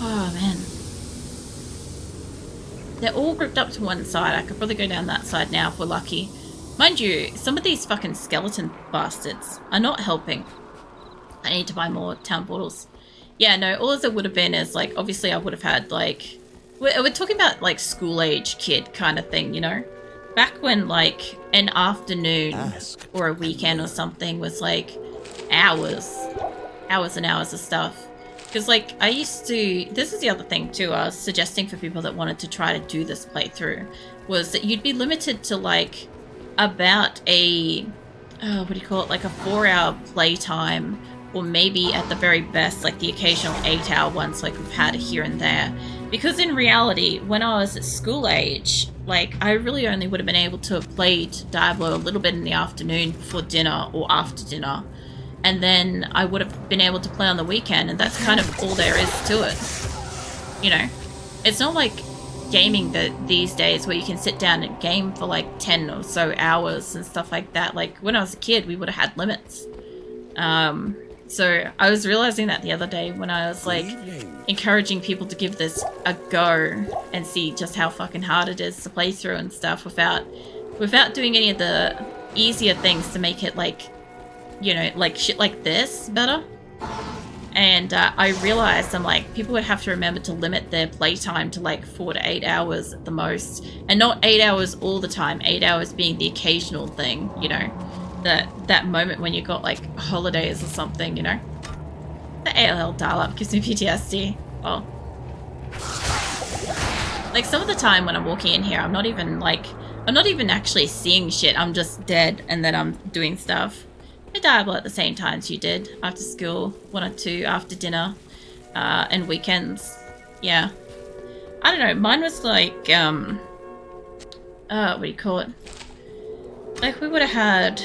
Oh, man. They're all grouped up to one side. I could probably go down that side now if we're lucky. Mind you, some of these fucking skeleton bastards are not helping. I need to buy more town portals. Yeah, no, all it would have been is, like, obviously I would have had, like... We're talking about, like, school-age kid kind of thing, you know? Back when, like, an afternoon or a weekend or something was, like, hours. Hours and hours of stuff. Because, like, I used to... This is the other thing, too, I was suggesting for people that wanted to try to do this playthrough, was that you'd be limited to, like, about a... what do you call it? Like, a 4-hour playtime, or maybe at the very best, like, the occasional 8-hour ones, like we've had here and there. Because in reality, when I was at school age, like, I really only would have been able to have played Diablo a little bit in the afternoon before dinner or after dinner. And then I would have been able to play on the weekend, and that's kind of all there is to it. You know? It's not like gaming these days where you can sit down and game for like 10 or so hours and stuff like that. Like, when I was a kid, we would have had limits. So I was realizing that the other day when I was like encouraging people to give this a go and see just how fucking hard it is to play through and stuff without doing any of the easier things to make it, like, you know, like shit like this better. And I realized, I'm like, people would have to remember to limit their playtime to like 4 to 8 hours at the most, and not 8 hours all the time, 8 hours being the occasional thing, you know, that moment when you got like holidays or something, you know. The AOL dial-up gives me PTSD. Oh, like, some of the time when I'm walking in here, I'm not even actually seeing shit. I'm just dead, and then I'm doing stuff. I Diablo at the same times you did, after school, 1 or 2 after dinner, and weekends. Yeah. I don't know, mine was like, what do you call it? Like, we would have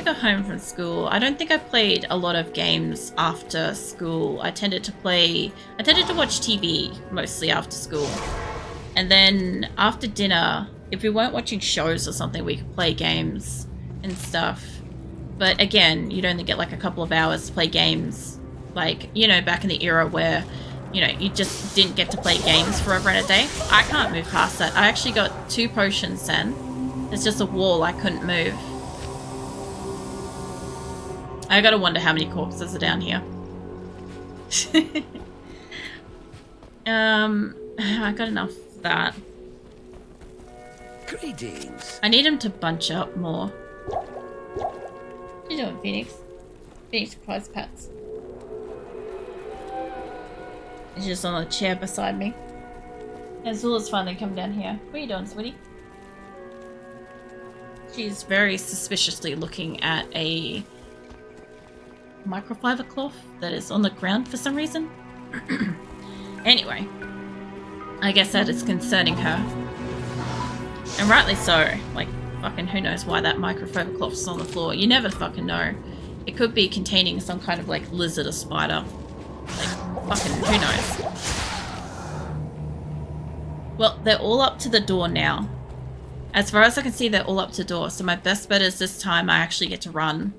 got home from school. I don't think I played a lot of games after school. I tended to watch TV mostly after school. And then after dinner, if we weren't watching shows or something, we could play games and stuff. But again, you'd only get like a couple of hours to play games. Like, you know, back in the era where, you know, you just didn't get to play games forever and a day. I can't move past that. I actually got 2 potions then. There's just a wall I couldn't move. I gotta wonder how many corpses are down here. I got enough of that. Greetings. I need him to bunch up more. What are you doing, Phoenix? Phoenix requires pets. He's just on the chair beside me. Azula's finally come down here. What are you doing, sweetie? She's very suspiciously looking at a microfiber cloth that is on the ground for some reason. Anyway, I guess that is concerning her. And rightly so. Like, fucking who knows why that microfiber cloth is on the floor. You never fucking know. It could be containing some kind of, like, lizard or spider. Like, fucking who knows. Well, they're all up to the door now. As far as I can see, they're all up to the door. So my best bet is this time I actually get to run.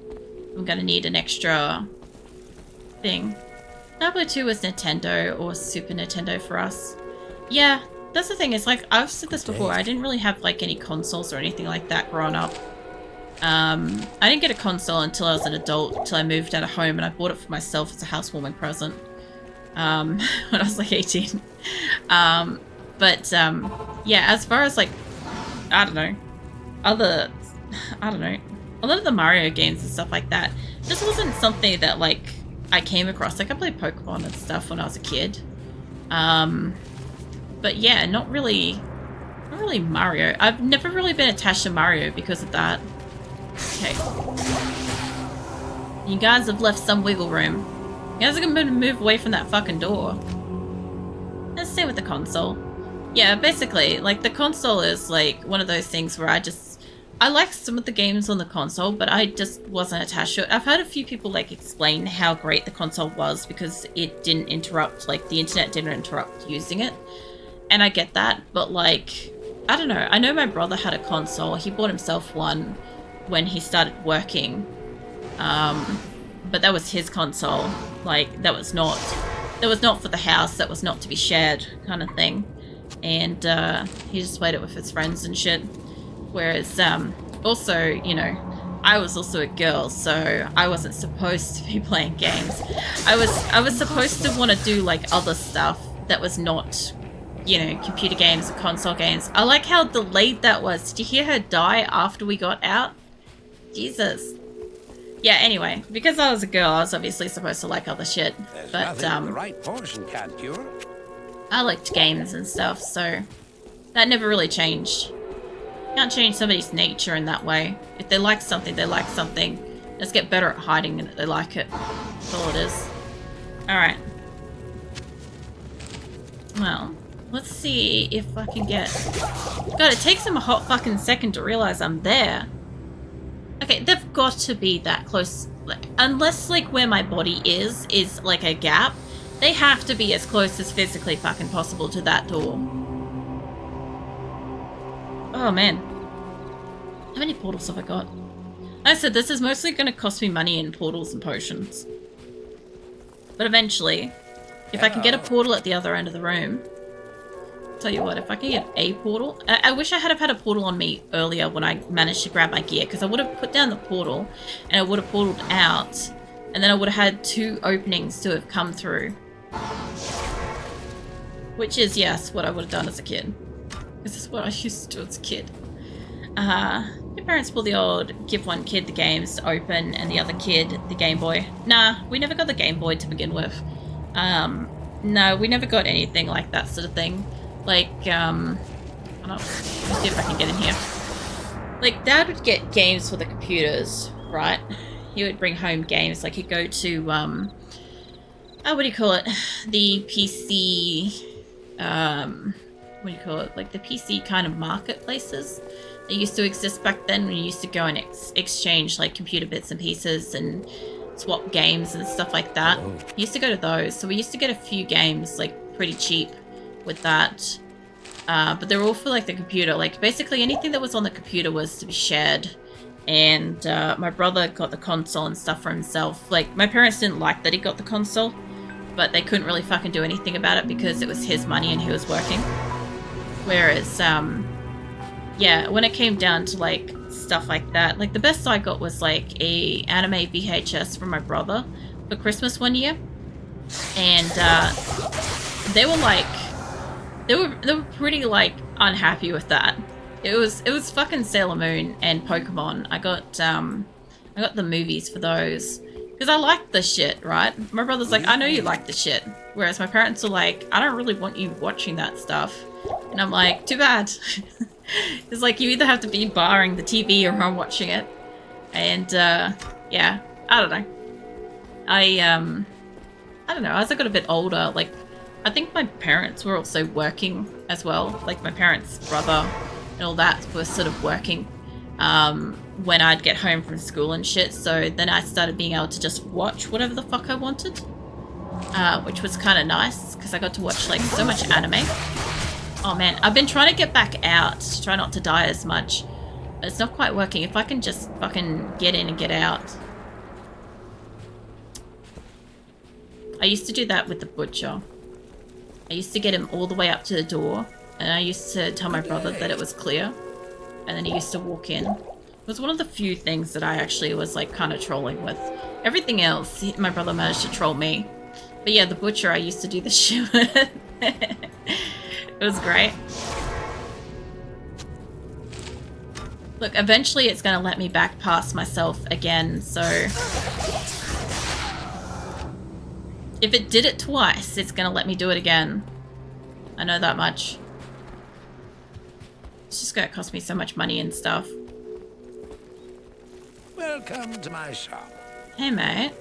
I'm gonna need an extra thing. Diablo 2 was Nintendo or Super Nintendo for us. Yeah, that's the thing. Is, like, I've said this before. I didn't really have, like, any consoles or anything like that growing up. I didn't get a console until I was an adult, until I moved out of home, and I bought it for myself as a housewarming present. When I was like 18. Yeah, as far as, like, I don't know, a lot of the Mario games and stuff like that, this wasn't something that, like, I came across. Like, I played Pokemon and stuff when I was a kid. But yeah, not really Mario. I've never really been attached to Mario because of that. Okay. You guys have left some wiggle room. You guys are gonna move away from that fucking door. Let's stay with the console. Yeah, basically, like, the console is, like, one of those things where I like some of the games on the console, but I just wasn't attached to it. I've heard a few people, like, explain how great the console was because it didn't interrupt, like, the internet didn't interrupt using it. And I get that, but, like, I don't know. I know my brother had a console. He bought himself one when he started working. But that was his console. Like, that was not that was not for the house, that was not to be shared kind of thing. And he just played it with his friends and shit. Whereas, also, you know, I was also a girl, so I wasn't supposed to be playing games. I was supposed to want to do like other stuff that was not, you know, computer games or console games. I like how delayed that was. Did you hear her die after we got out? Jesus. Yeah, anyway, because I was a girl, I was obviously supposed to like other shit. But the right portion can't cure. I liked games and stuff, so that never really changed. Can't change somebody's nature in that way. If they like something, they like something. Let's get better at hiding that they like it. That's all it is. Alright. Well, let's see if I can get... God, it takes them a hot fucking second to realize I'm there. Okay, they've got to be that close. Like, unless, like, where my body is like a gap, they have to be as close as physically fucking possible to that door. Oh, man. How many portals have I got? Like I said, this is mostly going to cost me money in portals and potions. But eventually, if I can get a portal at the other end of the room... Tell you what, if I can get a portal... I wish I had had a portal on me earlier when I managed to grab my gear, because I would have put down the portal, and I would have portaled out, and then I would have had 2 openings to have come through. Which is, yes, what I would have done as a kid. This is what I used to do as a kid. Your parents pull the old, give one kid the games to open, and the other kid the Game Boy. Nah, we never got the Game Boy to begin with. No, we never got anything like that sort of thing. Like, I don't know, let's see if I can get in here. Like, Dad would get games for the computers, right? He would bring home games, like he'd go to, what do you call it? The PC, what do you call it? Like the PC kind of marketplaces that used to exist back then, when you used to go and exchange like computer bits and pieces and swap games and stuff like that. He used to go to those, so we used to get a few games like pretty cheap with that, but they're all for like the computer. Like basically anything that was on the computer was to be shared. And my brother got the console and stuff for himself. Like my parents didn't like that he got the console, but they couldn't really fucking do anything about it because it was his money and he was working. Whereas yeah, when it came down to like stuff like that, like the best I got was like a anime VHS from my brother for Christmas one year, and they were like they were pretty like unhappy with that. It was fucking Sailor Moon and Pokemon. I got the movies for those because I liked the shit, right? My brother's like, I know you like the shit, whereas my parents are like, I don't really want you watching that stuff. And I'm like, too bad. It's like you either have to be barring the TV or I'm watching it. And yeah, I don't know. I don't know, as I got a bit older, like I think my parents were also working as well. Like my parents' brother and all that were sort of working when I'd get home from school and shit. So then I started being able to just watch whatever the fuck I wanted, which was kind of nice because I got to watch like so much anime. Oh man, I've been trying to get back out to try not to die as much, but it's not quite working. If I can just fucking get in and get out. I used to do that with the butcher. I used to get him all the way up to the door, and I used to tell my brother that it was clear, and then he used to walk in. It was one of the few things that I actually was like kind of trolling with. Everything else, my brother managed to troll me. But yeah, the butcher I used to do the shit with. It was great. Look, eventually it's going to let me back past myself again, so... If it did it twice, it's going to let me do it again. I know that much. It's just going to cost me so much money and stuff. Welcome to my shop. Hey, mate.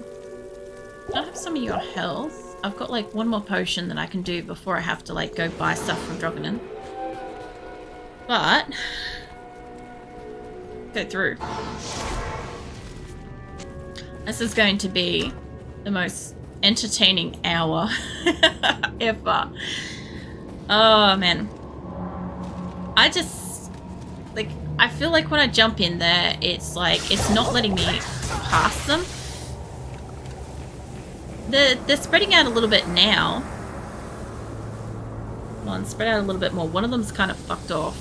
Can I have some of your health? I've got like one more potion that I can do before I have to like go buy stuff from Drogonen. But... go through. This is going to be the most entertaining hour ever. Oh man, I just like, I feel like when I jump in there, it's like it's not letting me pass them. They're spreading out a little bit now. Come on, spread out a little bit more. One of them's kind of fucked off.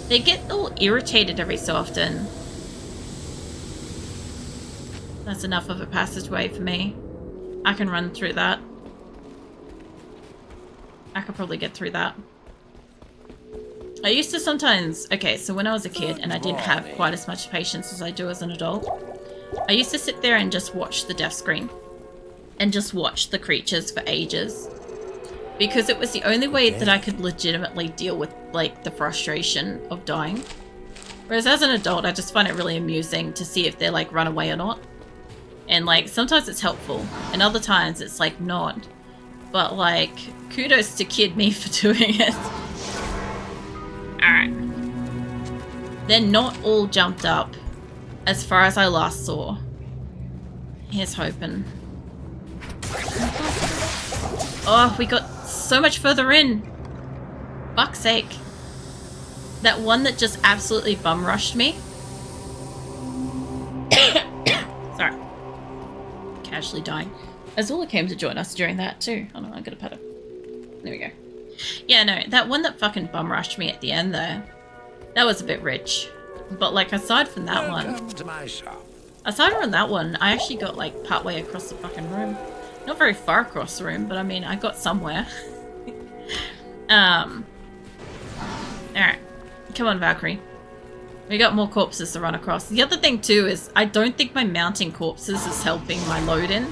They get all irritated every so often. That's enough of a passageway for me. I can run through that. I could probably get through that. I used to sometimes... Okay, so when I was a kid and I didn't have quite as much patience as I do as an adult, I used to sit there and just watch the death screen. And just watch the creatures for ages. Because it was the only way that I could legitimately deal with, like, the frustration of dying. Whereas as an adult, I just find it really amusing to see if they're, like, run away or not. And, like, sometimes it's helpful. And other times it's, like, not. But, like, kudos to kid me for doing it. Alright. They're not all jumped up, as far as I last saw. Here's hoping. Oh, we got so much further in. Fuck's sake. That one that just absolutely bum rushed me. Sorry. Casually dying. Azula came to join us during that too. Oh no, I'm gonna pet her. There we go. Yeah, no, that one that fucking bum rushed me at the end there. That was a bit rich. But like aside from that one. To my shop. Aside from that one, I actually got like partway across the fucking room. Not very far across the room, but I mean, I got somewhere. Alright. Come on, Valkyrie. We got more corpses to run across. The other thing too is I don't think my mounting corpses is helping my load in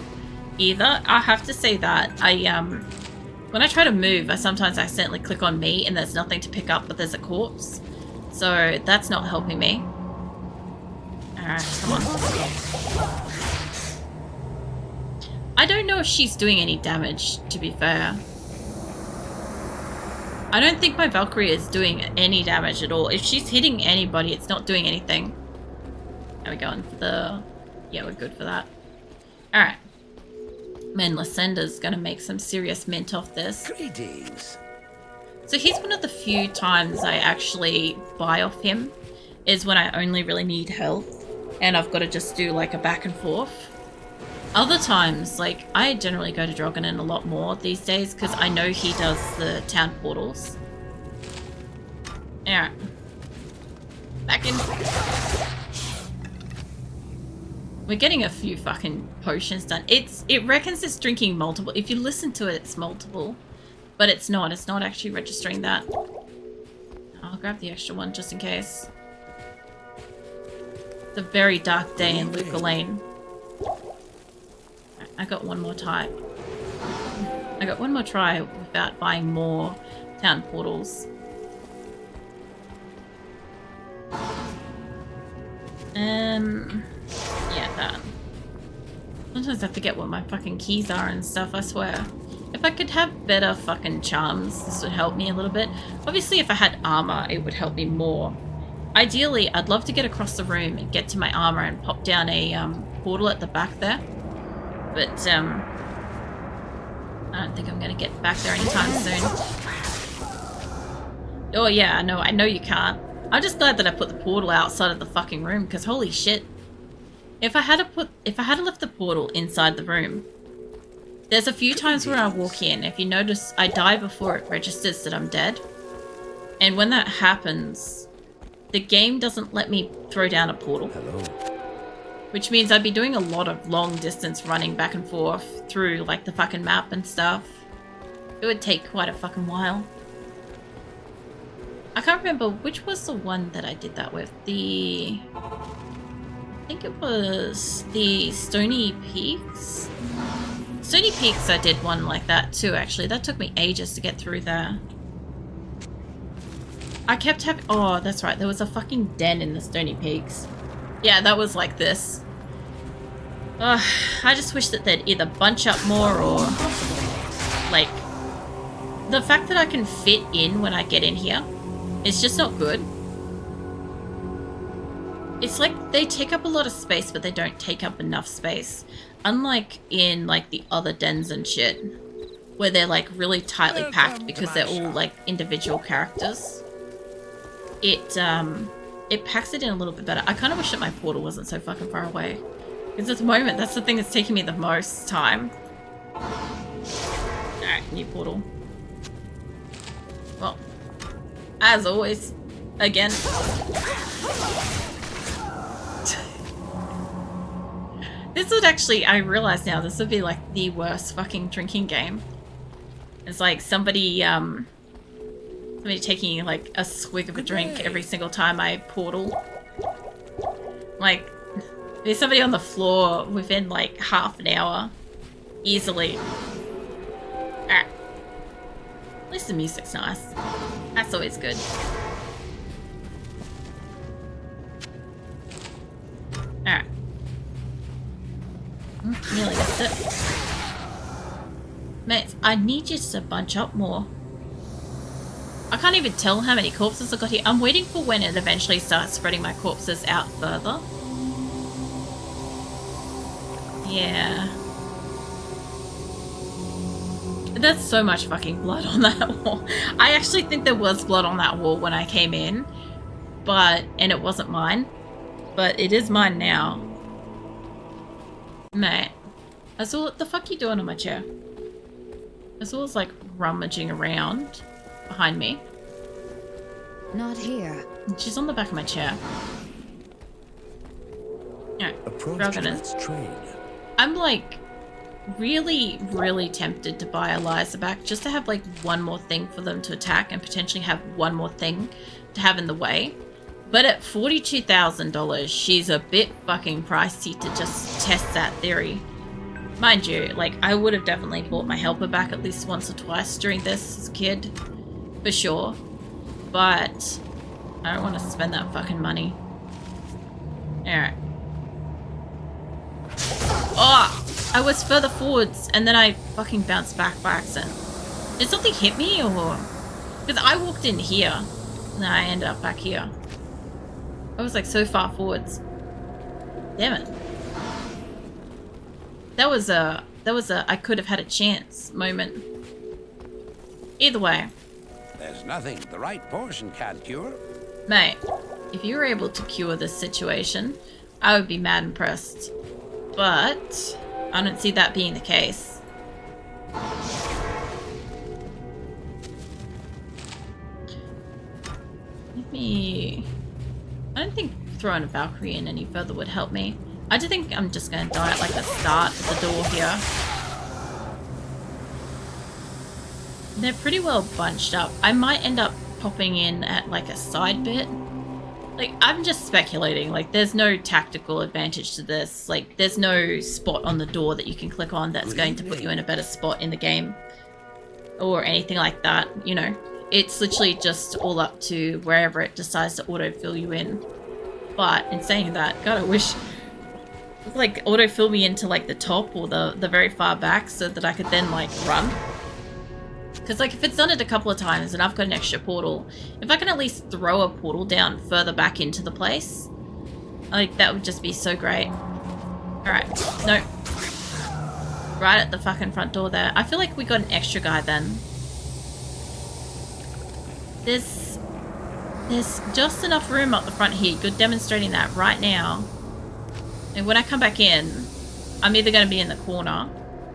either. I have to say that. When I try to move, I sometimes accidentally click on me and there's nothing to pick up, but there's a corpse. So that's not helping me. Alright, come on. I don't know if she's doing any damage, to be fair. I don't think my Valkyrie is doing any damage at all. If she's hitting anybody, it's not doing anything. Are we going for the... Yeah, we're good for that. Alright. Man, Lysander's gonna make some serious mint off this. Greetings. So here's one of the few times I actually buy off him, is when I only really need health. And I've got to just do like a back and forth. Other times, like, I generally go to Drogonen a lot more these days because I know he does the town portals. Alright. Back in. We're getting a few fucking potions done. It reckons it's drinking multiple. If you listen to it, it's multiple. But it's not. It's not actually registering that. I'll grab the extra one just in case. It's a very dark day in Luca Lane. I got one more try. I got one more try without buying more town portals. Yeah, that. Sometimes I forget what my fucking keys are and stuff, I swear. If I could have better fucking charms, this would help me a little bit. Obviously, if I had armor, it would help me more. Ideally, I'd love to get across the room and get to my armor and pop down a portal at the back there. But, I don't think I'm going to get back there anytime soon. Oh yeah, I know you can't. I'm just glad that I put the portal outside of the fucking room, because holy shit. If I had left the portal inside the room, there's a few times where I walk in. If you notice, I die before it registers that I'm dead. And when that happens, the game doesn't let me throw down a portal. Hello. Which means I'd be doing a lot of long distance running back and forth through like the fucking map and stuff. It would take quite a fucking while. I can't remember which was the one that I did that with. I think it was the Stony Peaks. Stony Peaks I did one like that too actually. That took me ages to get through there. I kept having... Oh, that's right. There was a fucking den in the Stony Peaks. Yeah, that was like this. I just wish that they'd either bunch up more or... Like... The fact that I can fit in when I get in here is just not good. It's like they take up a lot of space, but they don't take up enough space. Unlike in, like, the other dens and shit. Where they're, like, really tightly packed because they're all, like, individual characters. It packs it in a little bit better. I kind of wish that my portal wasn't so fucking far away. Because at the moment, that's the thing that's taking me the most time. Alright, new portal. Well, as always, again. This would actually, I realize now, this would be like the worst fucking drinking game. It's like somebody taking like a swig of a drink every single time I portal. Like, there's somebody on the floor within like half an hour. Easily. Alright. At least the music's nice. That's always good. Alright. Nearly missed it. Mate, I need you to bunch up more. I can't even tell how many corpses I got here. I'm waiting for when it eventually starts spreading my corpses out further. Yeah. There's so much fucking blood on that wall. I actually think there was blood on that wall when I came in. And it wasn't mine. But it is mine now. Mate. Azul, what the fuck are you doing on my chair? Azul's like rummaging around behind me. Not here. She's on the back of my chair. Alright, Approach its train. I'm like really, really tempted to buy Eliza back just to have like one more thing for them to attack and potentially have one more thing to have in the way. But at $42,000, she's a bit fucking pricey to just test that theory. Mind you, like, I would have definitely bought my helper back at least once or twice during this as a kid. For sure. But I don't want to spend that fucking money. Alright. Oh! I was further forwards and then I fucking bounced back by accident. Did something hit me or... Because I walked in here and then I ended up back here. I was like so far forwards. Damn it. That was a I could have had a chance moment. Either way. There's nothing the right potion can't cure. Mate, if you were able to cure this situation, I would be mad impressed. But I don't see that being the case. I don't think throwing a Valkyrie in any further would help me. I do think I'm just going to die at like the start of the door here. They're pretty well bunched up. I might end up popping in at like a side bit. Like, I'm just speculating. Like, there's no tactical advantage to this. Like, there's no spot on the door that you can click on that's going to put you in a better spot in the game. Or anything like that, you know. It's literally just all up to wherever it decides to autofill you in. But in saying that, God, I wish... like autofill me into like the top or the very far back so that I could then like run. Because like if it's done it a couple of times and I've got an extra portal, if I can at least throw a portal down further back into the place, like that would just be so great. Alright, no. Right at the fucking front door there. I feel like we got an extra guy then. There's just enough room up the front here. Good demonstrating that right now. And when I come back in, I'm either going to be in the corner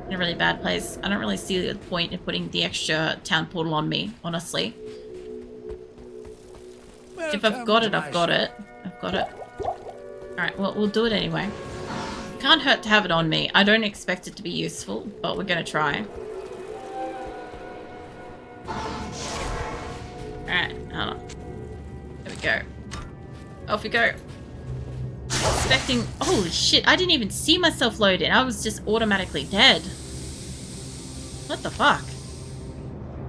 in a really bad place. I don't really see the point in putting the extra town portal on me, honestly. If I've got it, I've got it. I've got it. Alright, well, we'll do it anyway. Can't hurt to have it on me. I don't expect it to be useful, but we're going to try. Alright, hold on. There we go. Off we go. Expecting... Holy shit, I didn't even see myself load in. I was just automatically dead. What the fuck?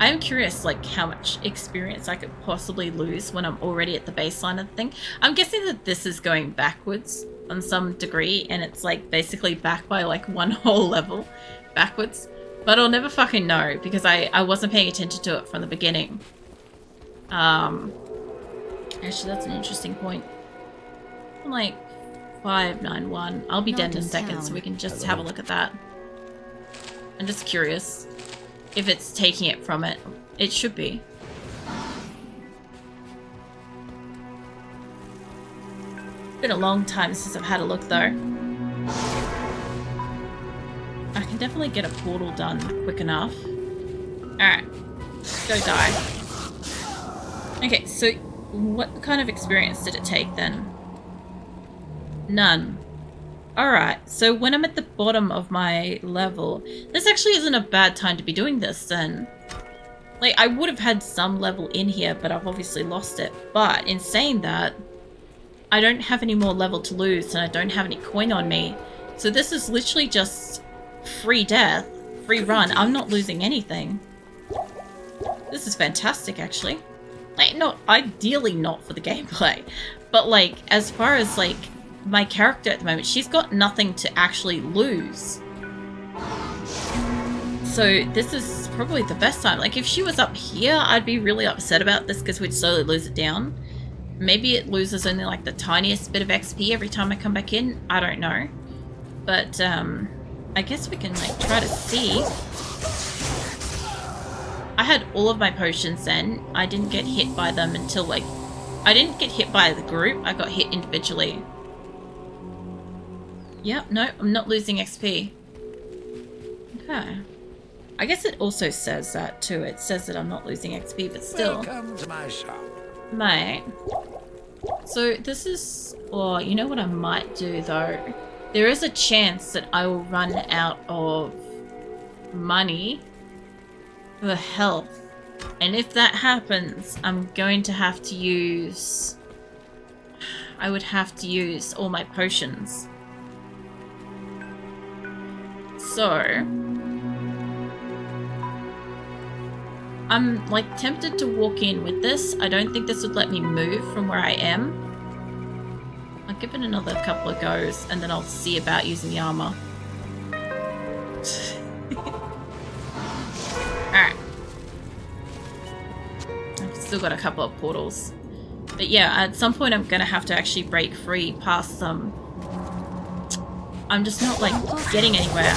I am curious, like, how much experience I could possibly lose when I'm already at the baseline of the thing. I'm guessing that this is going backwards on some degree, and it's, like, basically back by, like, one whole level backwards. But I'll never fucking know, because I wasn't paying attention to it from the beginning. Actually, that's an interesting point. I'm like 591. I'll be dead in a second, so we can just have a look at that. I'm just curious if it's taking it from it. It should be. Been a long time since I've had a look though. can definitely get a portal done quick enough. Alright. Go die. Okay, so what kind of experience did it take then? None. Alright, so when I'm at the bottom of my level, this actually isn't a bad time to be doing this then. Like, I would have had some level in here, but I've obviously lost it. But in saying that, I don't have any more level to lose and I don't have any coin on me. So this is literally just free death, free run. I'm not losing anything. This is fantastic, actually. Like, not ideally not for the gameplay, but like, as far as like my character at the moment, she's got nothing to actually lose. So this is probably the best time. Like, if she was up here, I'd be really upset about this because we'd slowly lose it down. Maybe it loses only like the tiniest bit of XP every time I come back in. I don't know. But I guess we can like try to see. I had all of my potions then. I didn't get hit by them until like... I didn't get hit by the group. I got hit individually. Yep, no, I'm not losing XP. Okay. I guess it also says that too. It says that I'm not losing XP, but still. Welcome to my shop. Mate. So this is... Or you know what I might do though? There is a chance that I will run out of money for health. And if that happens, I'm going to have to use... I would have to use all my potions. So... I'm like tempted to walk in with this. I don't think this would let me move from where I am. I'll give it another couple of goes and then I'll see about using the armor. Alright. I've still got a couple of portals. But yeah, at some point I'm gonna have to actually break free past them. I'm just not like getting anywhere.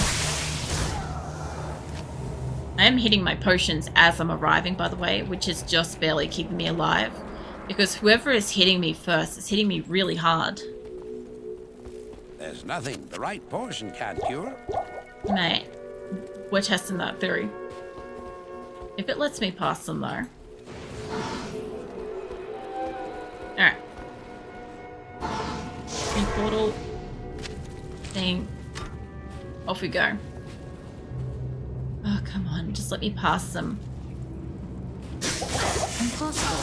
I am hitting my potions as I'm arriving, by the way, which is just barely keeping me alive. Because whoever is hitting me first is hitting me really hard. There's nothing the right potion can't cure. Mate, we're testing that theory. If it lets me pass them, though. Alright. Green portal. Thing. Off we go. Oh, come on. Just let me pass them. Impossible.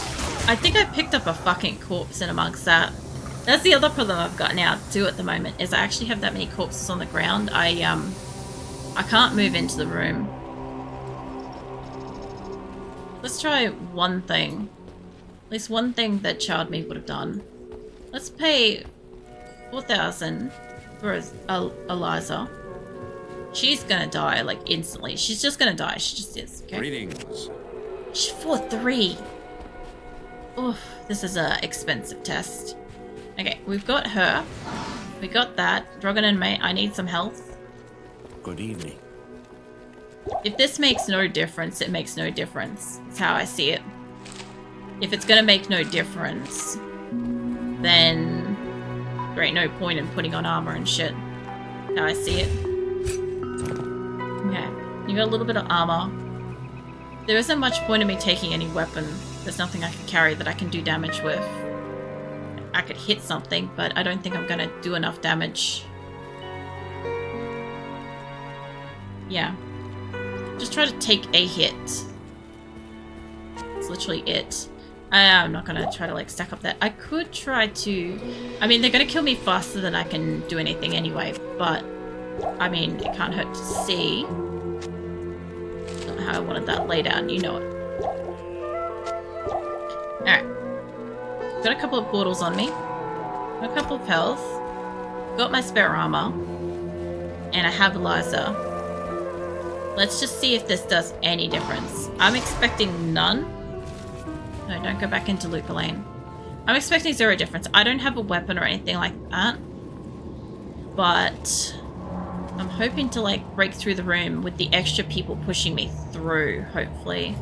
I think I picked up a fucking corpse in amongst that. That's the other problem I've got now, too, at the moment, is I actually have that many corpses on the ground. I can't move into the room. Let's try one thing. At least one thing that Child Me would have done. Let's pay 4,000 for Eliza. She's gonna die, like, instantly. She's just gonna die. She just is. Okay. Greetings. She's 4-3. Oof, this is a expensive test. Okay, we've got her. We got that. Drogon and mate, I need some health. Good evening. If this makes no difference, it makes no difference. That's how I see it. If it's gonna make no difference, then there ain't no point in putting on armor and shit. How I see it. Okay, you got a little bit of armor. There isn't much point in me taking any weapon. There's nothing I can carry that I can do damage with. I could hit something, but I don't think I'm gonna do enough damage. Yeah. Just try to take a hit. That's literally it. I'm not gonna try to like stack up that. I could try to... I mean, they're gonna kill me faster than I can do anything anyway, but... I mean, it can't hurt to see. Not how I wanted that laid out, you know it. Alright. Got a couple of portals on me. Got a couple of health. Got my spare armor. And I have Eliza. Let's just see if this does any difference. I'm expecting none. No, don't go back into Luca Lane. I'm expecting 0 difference. I don't have a weapon or anything like that. But... I'm hoping to, like, break through the room with the extra people pushing me through, hopefully.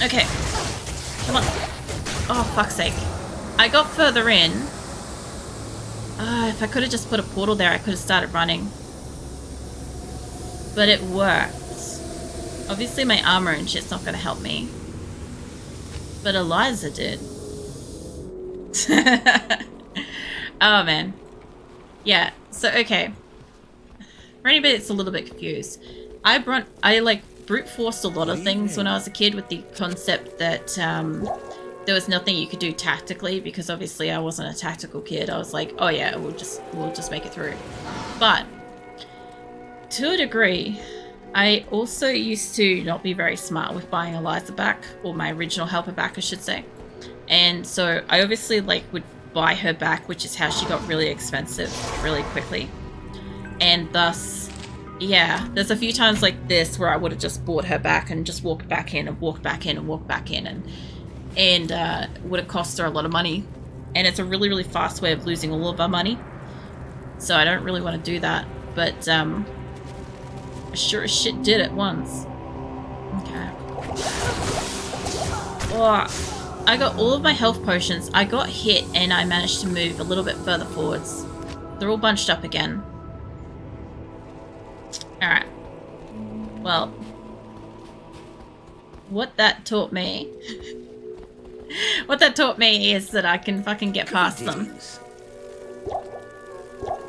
Okay. Come on. Oh, fuck's sake. I got further in. If I could have just put a portal there, I could have started running. but it worked. Obviously my armor and shit's not gonna help me. But Eliza did. Oh man. Yeah, so okay. For anybody that's a little bit confused, I like brute forced a lot of things when I was a kid with the concept that there was nothing you could do tactically, because obviously I wasn't a tactical kid. I was like, oh yeah, we'll just make it through. But to a degree, I also used to not be very smart with buying Eliza back, or my original helper back, I should say. And so I obviously like would buy her back, which is how she got really expensive really quickly. And thus, yeah, there's a few times like this where I would have just bought her back and just walked back in and walked back in and walked back in, and would have cost her a lot of money. And it's a really, really fast way of losing all of our money. So I don't really want to do that. But I sure as shit did it once. Okay. Oh, I got all of my health potions. I got hit and I managed to move a little bit further forwards. They're all bunched up again. Alright. Well, what that taught me... what that taught me is that I can fucking get past them.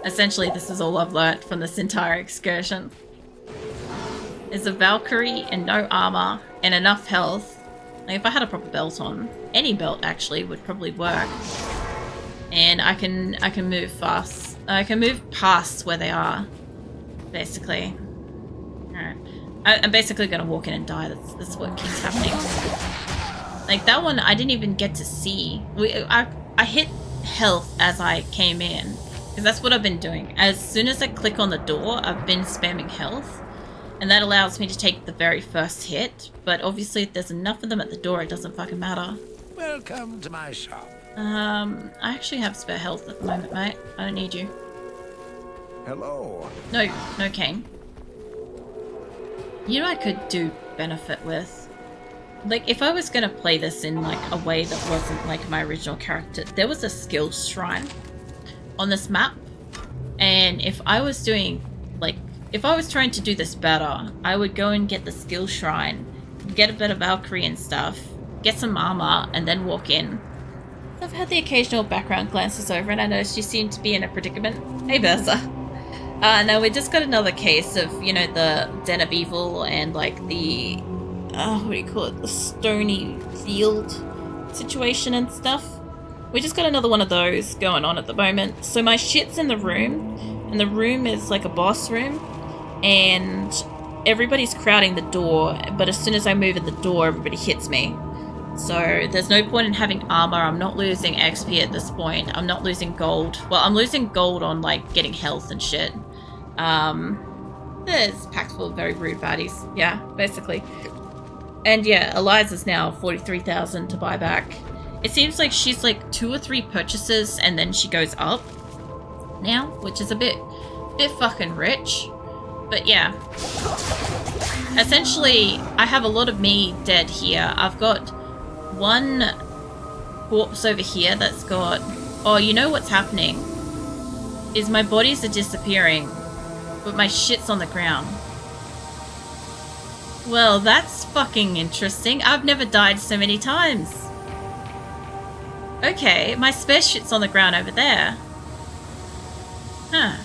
Essentially, this is all I've learnt from this entire excursion. Is a Valkyrie and no armor and enough health. Like, if I had a proper belt on, any belt actually would probably work. And I can move fast. I can move past where they are, basically. Alright. I'm basically gonna walk in and die. That's what keeps happening. Like, that one I didn't even get to see. I hit health as I came in, because that's what I've been doing. As soon as I click on the door, I've been spamming health. And that allows me to take the very first hit. But obviously if there's enough of them at the door, it doesn't fucking matter. Welcome to my shop. I actually have spare health at the moment, mate. I don't need you. Hello. No cane. You know what I could do benefit with? Like, if I was gonna play this in, like, a way that wasn't, like, my original character, there was a skill shrine on this map. And if I was doing, like, if I was trying to do this better, I would go and get the skill shrine, get a bit of Valkyrie and stuff, get some armor, and then walk in. I've had the occasional background glances over, and I noticed you seem to be in a predicament. Hey, Bertha. No, we just got another case of, you know, the Den of Evil and, like, the, what do you call it, the stony field situation and stuff. We just got another one of those going on at the moment. So my shit's in the room, and the room is like a boss room, and everybody's crowding the door, but as soon as I move in the door, everybody hits me. So there's no point in having armor. I'm not losing XP at this point. I'm not losing gold. Well, I'm losing gold on, like, getting health and shit. There's packs full of very rude baddies. Yeah, basically. And yeah, Eliza's now 43,000 to buy back. It seems like she's like 2 or 3 purchases and then she goes up now, which is a bit fucking rich. But yeah. Essentially, I have a lot of me dead here. I've got one corpse over here that's got... Oh, you know what's happening? Is my bodies are disappearing, but my shit's on the ground. Well, that's fucking interesting. I've never died so many times. Okay, my spare shit's on the ground over there. Huh.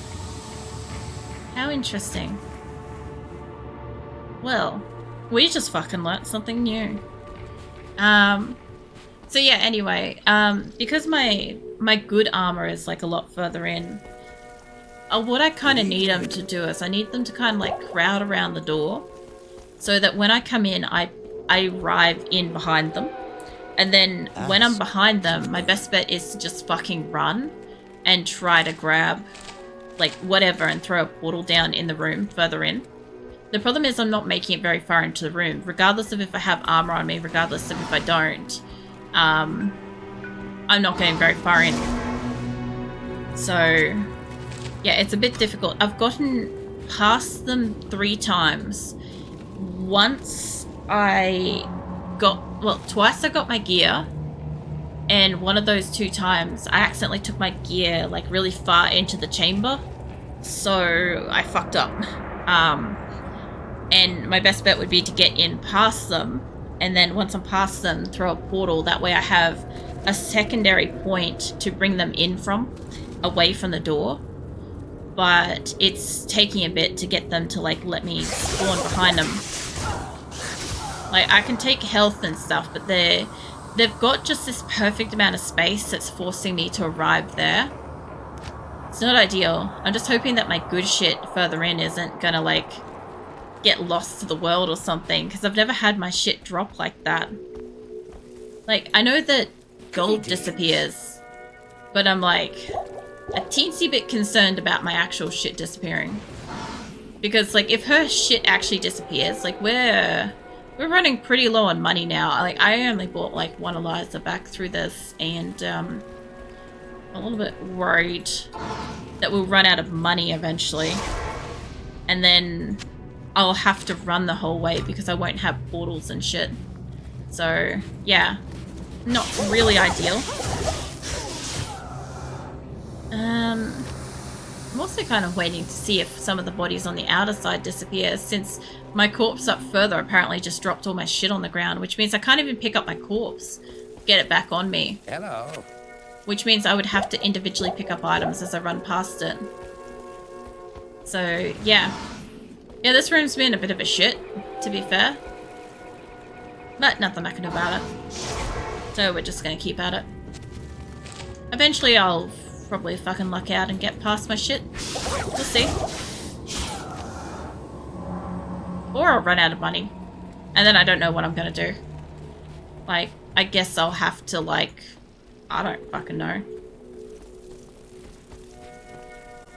How interesting. Well, we just fucking learnt something new. So yeah, anyway, because my good armor is like a lot further in, what I kind of need them to do is I need them to kind of like crowd around the door so that when I come in, I arrive in behind them. And then when I'm behind them, my best bet is to just fucking run and try to grab like whatever and throw a portal down in the room further in. The problem is I'm not making it very far into the room, regardless of if I have armor on me, regardless of if I don't. I'm not getting very far in. So yeah, it's a bit difficult. I've gotten past them 3 times. Once I got, well, twice I got my gear, and one of those 2 times I accidentally took my gear like really far into the chamber, so I fucked up. And my best bet would be to get in past them, and then once I'm past them, throw a portal. That way I have a secondary point to bring them in from, away from the door. But it's taking a bit to get them to, like, let me spawn behind them. Like, I can take health and stuff, but they've got just this perfect amount of space that's forcing me to arrive there. It's not ideal. I'm just hoping that my good shit further in isn't gonna, like, get lost to the world or something, because I've never had my shit drop like that. Like, I know that gold disappears, but I'm like a teensy bit concerned about my actual shit disappearing. Because, like, if her shit actually disappears, like, we're running pretty low on money now. Like, I only bought, like, one Eliza back through this, and I'm a little bit worried that we'll run out of money eventually. And then I'll have to run the whole way because I won't have portals and shit. So, yeah. Not really ideal. I'm also kind of waiting to see if some of the bodies on the outer side disappear, since my corpse up further apparently just dropped all my shit on the ground, which means I can't even pick up my corpse, get it back on me. Hello. Which means I would have to individually pick up items as I run past it. So, yeah. Yeah, this room's been a bit of a shit, to be fair. But nothing I can do about it. So we're just gonna keep at it. Eventually I'll probably fucking luck out and get past my shit. We'll see. Or I'll run out of money. And then I don't know what I'm gonna do. Like, I guess I'll have to, like, I don't fucking know.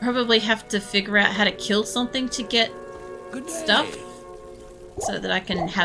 Probably have to figure out how to kill something to get Good day. stuff, so that I can have